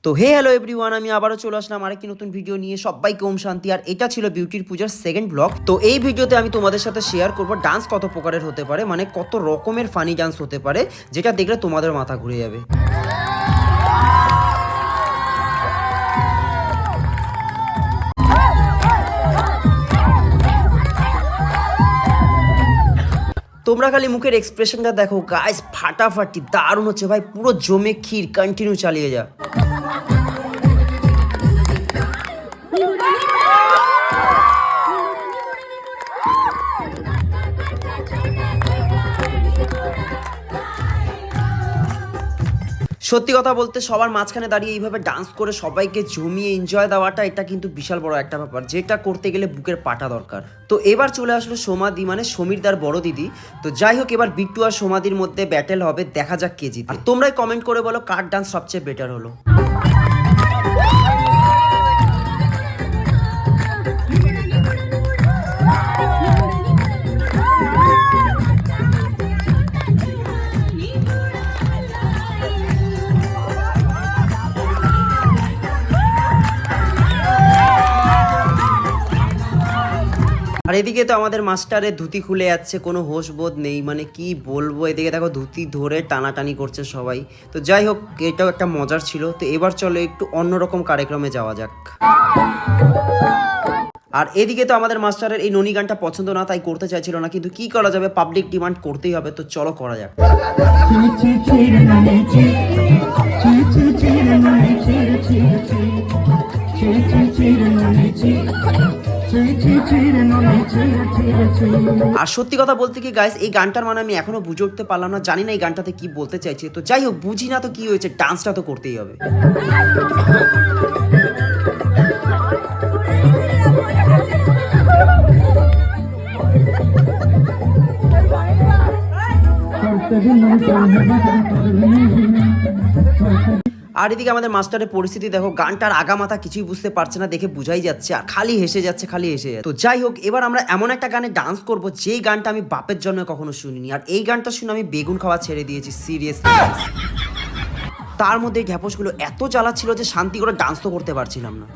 তো hello everyone, আমি আবারও চলে আসলাম আরেকটি নতুন ভিডিও নিয়ে। সবাইকে ওম শান্তি। আর এটা ছিল বিউটির পূজার সেকেন্ড ব্লগ। তো এই ভিডিওতে আমি তোমাদের সাথে শেয়ার করব ডান্স কত প্রকারের হতে পারে, মানে কত রকমের ফানি ডান্স হতে পারে, যেটা দেখলে তোমাদের মাথা ঘুরে যাবে। তোমরা খালি মুখের এক্সপ্রেশনটা দেখো গাইস, ফাটাফাটি দারুণ হচ্ছে ভাই, পুরো জমে ক্ষীর। কন্টিনিউ চালিয়ে যা। সত্যি কথা বলতে সবার মাঝখানে দাঁড়িয়ে এইভাবে ডান্স করে সবাইকে জমিয়ে এনজয় দেওয়াটা, এটা কিন্তু বিশাল বড় একটা ব্যাপার, যেটা করতে গেলে বুকের পাটা দরকার। তো এবার চলে আসলো সোমাদি, মানে সমীরদার বড় দিদি। তো যাই হোক, এবার বিট্টু আর সোমাদির মধ্যে ব্যাটেল হবে, দেখা যাক কে জিতে। আর তোমরাই কমেন্ট করে বলো কার ডান্স সবচেয়ে বেটার হলো। আর এদিকে তো আমাদের মাস্টারের ধুতি খুলে যাচ্ছে, কোনো হোশ বোধ নেই, মানে কি বলবো। এদিকে দেখো ধুতি ধরে টানাটানি করছে সবাই। তো যাই হোক, এটাও একটা মজার ছিল। তো এবার চলো একটু অন্যরকম কার্যক্রমে যাওয়া যাক। আর এদিকে তো আমাদের মাস্টারের এই ননি গানটা পছন্দ না, তাই করতে চাইছিল না, কিন্তু কি করা যাবে, পাবলিক ডিমান্ড করতেই হবে। তো চলো করা যাক। আর সত্যি কথা বলতে কি গাইস, এই গানটার মানে আমি এখনো বুঝে উঠতে পারলাম না, জানি না এই গানটাতে কি বলতে চাইছে। তো যাই হোক, বুঝি না তো কি হয়েছে, ডান্সটা তো করতেই হবে। আর এদিকে আমাদের মাস্টারের পরিস্থিতি দেখো, গানটার আগামাথা কিছুই বুঝতে পারছে না, দেখে বুঝাই যাচ্ছে, আর খালি হেসে যাচ্ছে, খালি হেসে যাচ্ছে। তো যাই হোক, এবার আমরা এমন একটা গানে ডান্স করব, যেই গানটা আমি বাপের জন্য কখনো শুনিনি। আর এই গানটা শুনে আমি বেগুন খাওয়া ছেড়ে দিয়েছি, সিরিয়াসলি। তার মধ্যে ঢ্যাপসগুলো এত জ্বালাচ্ছিল যে শান্তি করে ডান্স তো করতে পারছিলাম না।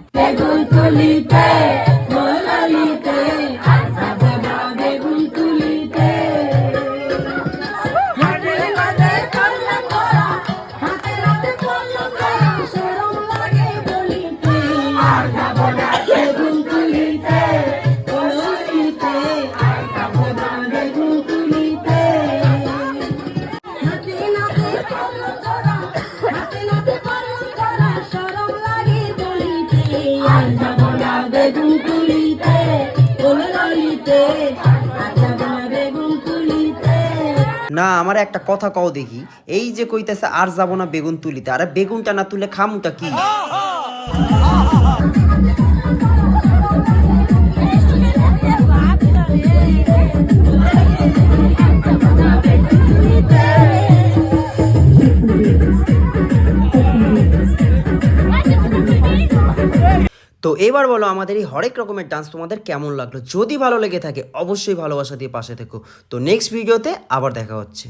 না, আমার একটা কথা কও দেখি, এই যে কইতেছে আর যাবো না বেগুন তুলিতে, আরে বেগুনটা না তুলে খামুটা কি? তো এবার বলো, আমাদের এই হরেক রকমের ডান্স তোমাদের কেমন লাগলো? যদি ভালো লেগে থাকে অবশ্যই ভালোবাসা দিয়ে পাশে থেকো। তো নেক্সট ভিডিওতে আবার দেখা হচ্ছে।